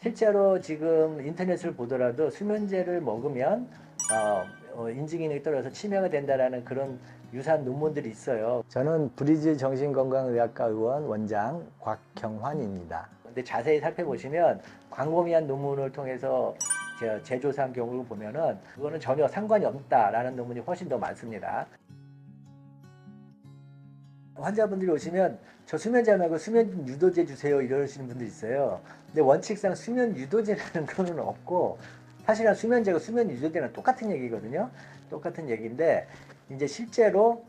실제로 지금 인터넷을 보더라도 수면제를 먹으면 인지기능이 떨어져서 치매가 된다라는 그런 유사한 논문들이 있어요. 저는 브리즈 정신건강의학과 의원 원장 곽경환입니다. 근데 자세히 살펴보시면 광범위한 논문을 통해서 재조사한 경우를 보면은 그거는 전혀 상관이 없다라는 논문이 훨씬 더 많습니다. 환자분들이 오시면 저 수면제 말고 수면 유도제 주세요 이러시는 분들 있어요. 근데 원칙상 수면 유도제라는 거는 없고 사실은 수면제가 수면 유도제랑 똑같은 얘기거든요. 똑같은 얘기인데 이제 실제로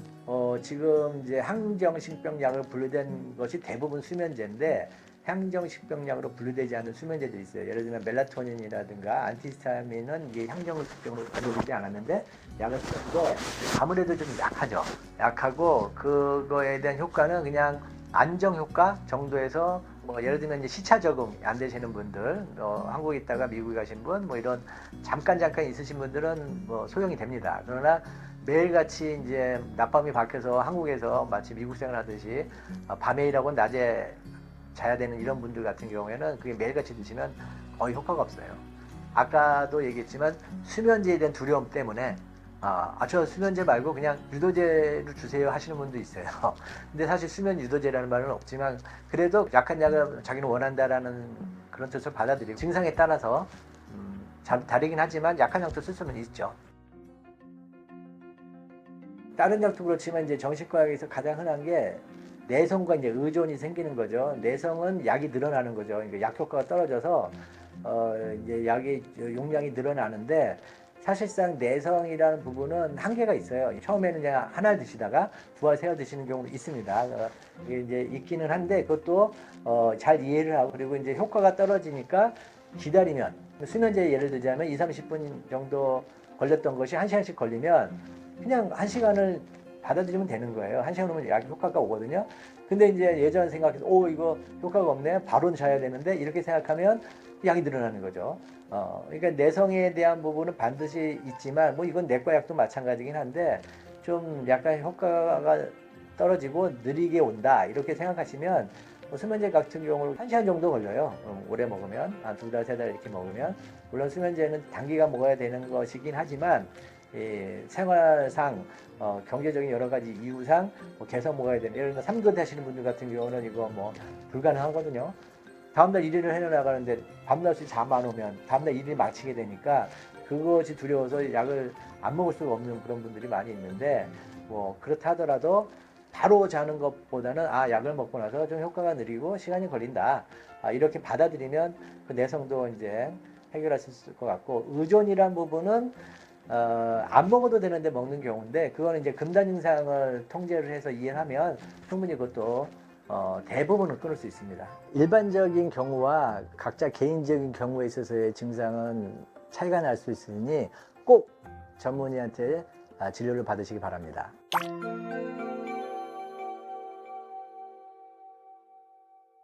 지금 이제 항정신병약으로 분류된 것이 대부분 수면제인데 항정신병약으로 분류되지 않은 수면제들이 있어요. 예를 들면 멜라토닌이라든가 안티히스타민은 이게 항정신병으로 분류되지 않았는데 약을 쓰는데 아무래도 좀 약하죠. 약하고 그거에 대한 효과는 그냥 안정 효과 정도에서 뭐 예를 들면 이제 시차 적응 안 되시는 분들, 한국에 있다가 미국에 가신 분, 뭐 이런 잠깐 있으신 분들은 뭐 소용이 됩니다. 그러나 매일같이 이제 낮밤이 바뀌어서 한국에서 마치 미국 생활하듯이 밤에 일하고 낮에 자야 되는 이런 분들 같은 경우에는 그게 매일같이 드시면 거의 효과가 없어요. 아까도 얘기했지만 수면제에 대한 두려움 때문에 저 수면제 말고 그냥 유도제를 주세요 하시는 분도 있어요. 근데 사실 수면 유도제라는 말은 없지만 그래도 약한 약을 자기는 원한다라는 그런 뜻을 받아들이고 증상에 따라서 다르긴 하지만 약한 약도 쓸 수는 있죠. 다른 약도 그렇지만 이제 정신과학에서 가장 흔한 게 내성과 이제 의존이 생기는 거죠. 내성은 약이 늘어나는 거죠. 그러니까 약 효과가 떨어져서 이제 약의 용량이 늘어나는데 사실상 내성이라는 부분은 한계가 있어요. 처음에는 그냥 하나 드시다가 두 알, 세 알 드시는 경우도 있습니다. 이게 이제 있기는 한데 그것도 잘 이해를 하고 그리고 이제 효과가 떨어지니까 기다리면 수면제 예를 들자면 2, 30분 정도 걸렸던 것이 1시간씩 걸리면 그냥 1시간을 받아들이면 되는 거예요. 1시간 후면 약 효과가 오거든요. 근데 이제 예전 생각해서 이거 효과가 없네. 바로 자야 되는데 이렇게 생각하면 약이 늘어나는 거죠. 그러니까 내성에 대한 부분은 반드시 있지만 뭐 이건 내과 약도 마찬가지긴 한데 좀 약간 효과가 떨어지고 느리게 온다 이렇게 생각하시면 수면제 같은 경우는 1시간 정도 걸려요. 오래 먹으면 한 2달, 3달 이렇게 먹으면 물론 수면제는 단기간 먹어야 되는 것이긴 하지만 생활상 경제적인 여러 가지 이유상 계속 먹어야 되는 예를 들면 3급 하시는 분들 같은 경우는 이거 뭐 불가능하거든요. 다음날 일을 해나가는데 밤낮이 잠 안 오면 다음날 일을 마치게 되니까 그것이 두려워서 약을 안 먹을 수가 없는 그런 분들이 많이 있는데 뭐 그렇다 하더라도 바로 자는 것보다는 약을 먹고 나서 좀 효과가 느리고 시간이 걸린다 이렇게 받아들이면 그 내성도 이제 해결할 수 있을 것 같고 의존이란 부분은 안 먹어도 되는데 먹는 경우인데 그거는 이제 금단 증상을 통제를 해서 이해하면 충분히 그것도 대부분은 끊을 수 있습니다. 일반적인 경우와 각자 개인적인 경우에 있어서의 증상은 차이가 날 수 있으니 꼭 전문의한테 진료를 받으시기 바랍니다.